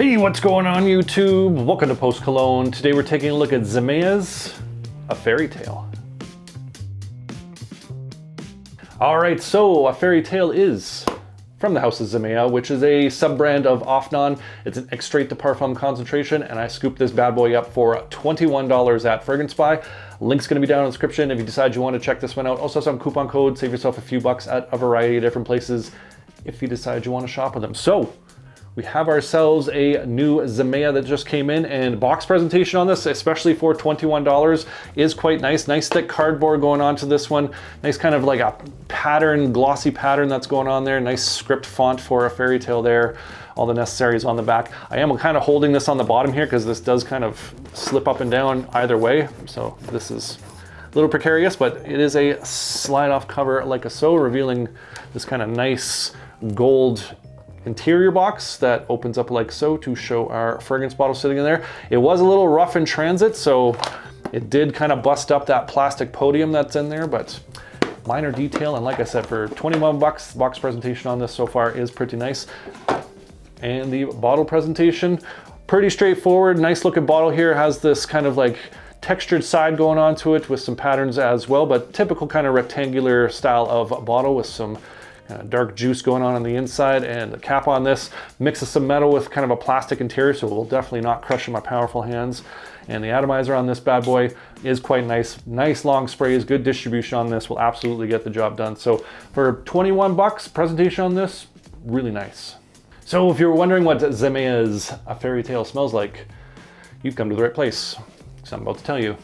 Hey, what's going on YouTube? Welcome to Post Cologne. Today we're taking a look at Zimaya's A Fairy Tale. Alright, so A Fairy Tale is from the house of Zimaya, which is a sub-brand of Afnan. It's an extrait de parfum concentration, and I scooped this bad boy up for $21 at Fragrance Buy. Link's gonna be down in the description if you decide you want to check this one out. Also some coupon code, save yourself a few bucks at a variety of different places if you decide you want to shop with them. So, we have ourselves a new Zimaya that just came in, and box presentation on this, especially for $21, is quite nice. Nice thick cardboard going on to this one. Nice kind of like a pattern, glossy pattern that's going on there. Nice script font for A Fairy Tale there. All the necessaries on the back. I am kind of holding this on the bottom here because this does kind of slip up and down either way. So this is a little precarious, but it is a slide off cover like so, revealing this kind of nice gold interior box that opens up like so to show our fragrance bottle sitting in there. It was a little rough in transit, so it did kind of bust up that plastic podium that's in there, but minor detail. And like I said, for 21 bucks, box presentation on this so far is pretty nice. And the bottle presentation, pretty straightforward. Nice looking bottle here. Has this kind of like textured side going on to it with some patterns as well, but typical kind of rectangular style of bottle with some dark juice going on the inside, and the cap on this mixes some metal with kind of a plastic interior, so it will definitely not crush in my powerful hands. And the atomizer on this bad boy is quite nice. Nice long sprays, good distribution on this, will absolutely get the job done. So for 21 bucks, presentation on this, really nice. So if you're wondering what Zimaya's A Fairy Tale smells like, you've come to the right place, because I'm about to tell you.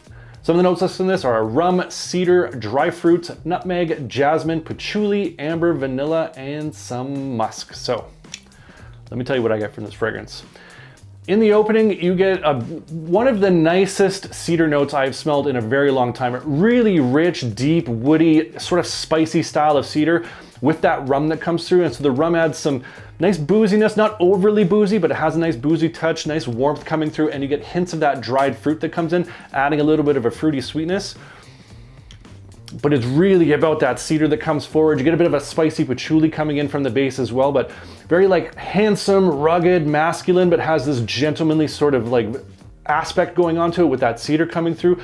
Some of the notes listed in this are rum, cedar, dry fruit, nutmeg, jasmine, patchouli, amber, vanilla, and some musk. So let me tell you what I get from this fragrance. In the opening, you get one of the nicest cedar notes I've smelled in a very long time. Really rich, deep, woody, sort of spicy style of cedar with that rum that comes through. And so the rum adds some nice booziness, not overly boozy, but it has a nice boozy touch, nice warmth coming through, and you get hints of that dried fruit that comes in, adding a little bit of a fruity sweetness. But it's really about that cedar that comes forward. You get a bit of a spicy patchouli coming in from the base as well, but very like handsome, rugged, masculine, but has this gentlemanly sort of like aspect going on to it with that cedar coming through.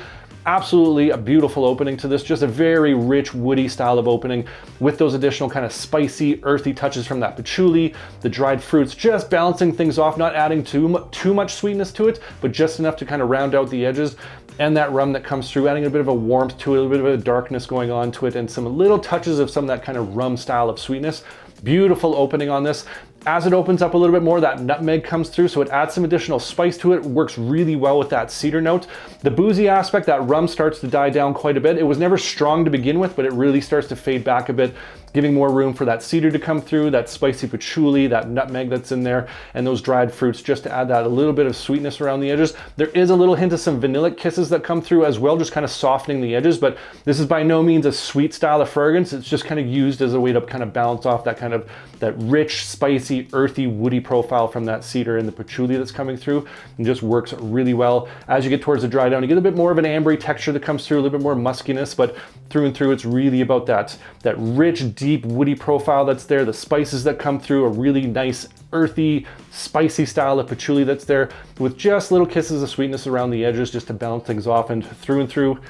Absolutely a beautiful opening to this, just a very rich, woody style of opening with those additional kind of spicy, earthy touches from that patchouli, the dried fruits, just balancing things off, not adding too much sweetness to it, but just enough to kind of round out the edges. And that rum that comes through, adding a bit of a warmth to it, a little bit of a darkness going on to it, and some little touches of some of that kind of rum style of sweetness. Beautiful opening on this. As it opens up a little bit more, that nutmeg comes through, so it adds some additional spice to it. Works really well with that cedar note. The boozy aspect, that rum starts to die down quite a bit. It was never strong to begin with, but it really starts to fade back a bit, giving more room for that cedar to come through, that spicy patchouli, that nutmeg that's in there, and those dried fruits just to add that a little bit of sweetness around the edges. There is a little hint of some vanillic kisses that come through as well, just kind of softening the edges, but this is by no means a sweet style of fragrance. It's just kind of used as a way to kind of balance off that kind of that rich, spicy, earthy, woody profile from that cedar and the patchouli that's coming through, and just works really well. As you get towards the dry down, you get a bit more of an ambery texture that comes through, a little bit more muskiness, but through and through, it's really about that rich, deep, woody profile that's there. The spices that come through, a really nice, earthy, spicy style of patchouli that's there, with just little kisses of sweetness around the edges just to balance things off. And through,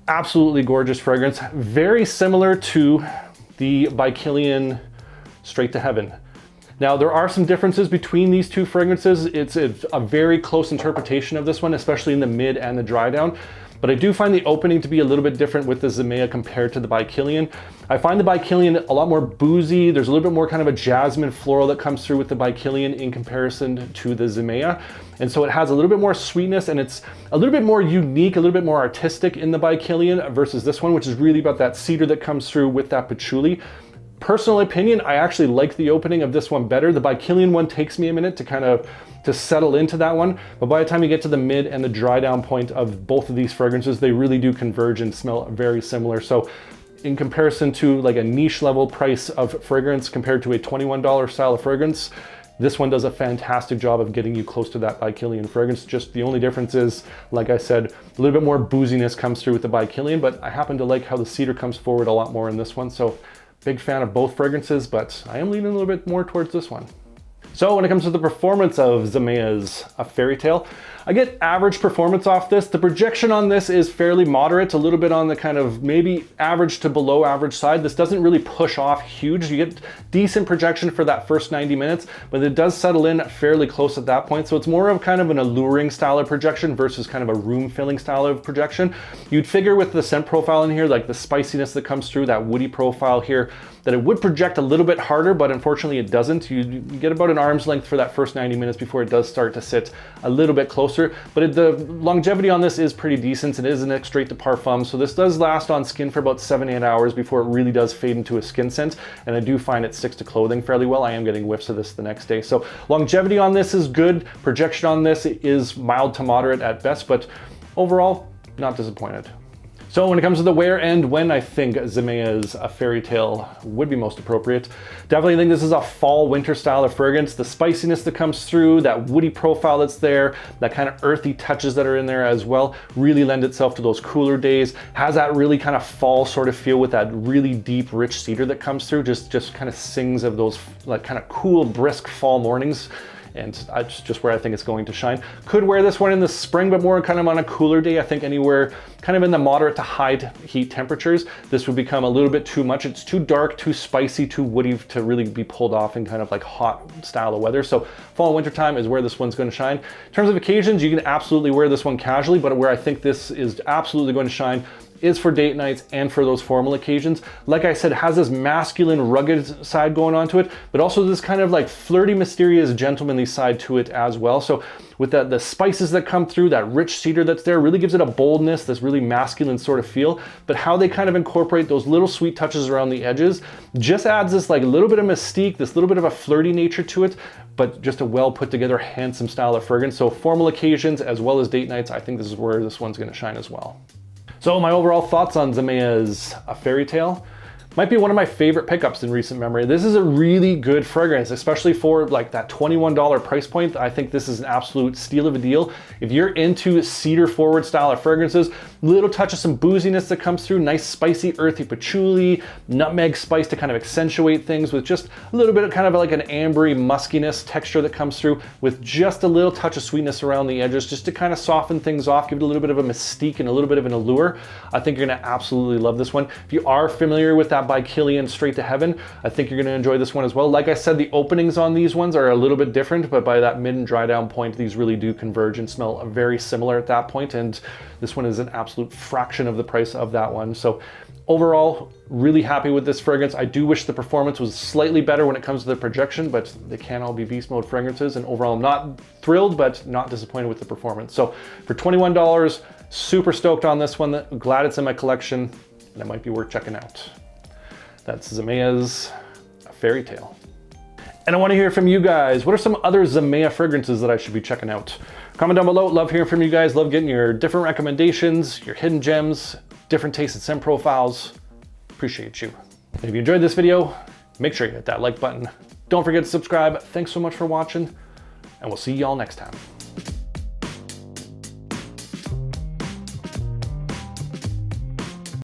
absolutely gorgeous fragrance. Very similar to the By Kilian Straight to Heaven. Now, there are some differences between these two fragrances. It's a very close interpretation of this one, especially in the mid and the dry down. But I do find the opening to be a little bit different with the Zimaya compared to the By Kilian. I find the By Kilian a lot more boozy. There's a little bit more kind of a jasmine floral that comes through with the By Kilian in comparison to the Zimaya. And so it has a little bit more sweetness, and it's a little bit more unique, a little bit more artistic in the By Kilian versus this one, which is really about that cedar that comes through with that patchouli. Personal opinion, I actually like the opening of this one better. The By Kilian one takes me a minute to settle into that one, but by the time you get to the mid and the dry down point of both of these fragrances, they really do converge and smell very similar. So in comparison to like a niche level price of fragrance compared to a $21 style of fragrance, this one does a fantastic job of getting you close to that By Kilian fragrance. Just the only difference is, like I said, a little bit more booziness comes through with the By Kilian, but I happen to like how the cedar comes forward a lot more in this one. So big fan of both fragrances, but I am leaning a little bit more towards this one. So when it comes to the performance of Zimaya's A Fairy Tale, I get average performance off this. The projection on this is fairly moderate, a little bit on the kind of maybe average to below average side. This doesn't really push off huge. You get decent projection for that first 90 minutes, but it does settle in fairly close at that point. So it's more of kind of an alluring style of projection versus kind of a room filling style of projection. You'd figure with the scent profile in here, like the spiciness that comes through, that woody profile here, that it would project a little bit harder, but unfortunately it doesn't. You get about an arm's length for that first 90 minutes before it does start to sit a little bit closer. But the longevity on this is pretty decent. It is an extrait de parfum, so this does last on skin for about 7-8 hours before it really does fade into a skin scent. And I do find it sticks to clothing fairly well. I am getting whiffs of this the next day. So longevity on this is good. Projection on this is mild to moderate at best, but overall, not disappointed. So when it comes to the where and when I think Zimaya's A Fairy Tale would be most appropriate, definitely think this is a fall winter style of fragrance. The spiciness that comes through, that woody profile that's there, that kind of earthy touches that are in there as well, really lend itself to those cooler days. Has that really kind of fall sort of feel with that really deep, rich cedar that comes through. Just kind of sings of those like kind of cool, brisk fall mornings. And it's just where I think it's going to shine. Could wear this one in the spring, but more kind of on a cooler day. I think anywhere kind of in the moderate to high heat temperatures, this would become a little bit too much. It's too dark, too spicy, too woody to really be pulled off in kind of like hot style of weather. So fall and winter time is where this one's going to shine. In terms of occasions, you can absolutely wear this one casually, but where I think this is absolutely going to shine is for date nights and for those formal occasions. Like I said, it has this masculine, rugged side going on to it, but also this kind of like flirty, mysterious, gentlemanly side to it as well. So with the spices that come through, that rich cedar that's there, really gives it a boldness, this really masculine sort of feel. But how they kind of incorporate those little sweet touches around the edges just adds this like little bit of mystique, this little bit of a flirty nature to it, but just a well put together, handsome style of fragrance. So formal occasions as well as date nights, I think this is where this one's gonna shine as well. So my overall thoughts on Zimaya's A Fairy Tale might be one of my favorite pickups in recent memory. This is a really good fragrance, especially for like that $21 price point. I think this is an absolute steal of a deal. If you're into cedar forward style of fragrances, little touch of some booziness that comes through, nice spicy earthy patchouli, nutmeg spice to kind of accentuate things with just a little bit of kind of like an ambery muskiness texture that comes through with just a little touch of sweetness around the edges just to kind of soften things off, give it a little bit of a mystique and a little bit of an allure. I think you're gonna absolutely love this one. If you are familiar with that by Kilian Straight to Heaven, I think you're gonna enjoy this one as well. Like I said, the openings on these ones are a little bit different, but by that mid and dry down point, these really do converge and smell very similar at that point. And this one is an absolute fraction of the price of that one. So overall, really happy with this fragrance. I do wish the performance was slightly better when it comes to the projection, but they can all be beast mode fragrances. And overall, I'm not thrilled, but not disappointed with the performance. So for $21, super stoked on this one. Glad it's in my collection, and it might be worth checking out. That's Zimaya's A Fairy Tale. And I want to hear from you guys. What are some other Zimaya fragrances that I should be checking out? Comment down below. Love hearing from you guys. Love getting your different recommendations, your hidden gems, different taste and scent profiles. Appreciate you. And if you enjoyed this video, make sure you hit that like button. Don't forget to subscribe. Thanks so much for watching, and we'll see y'all next time.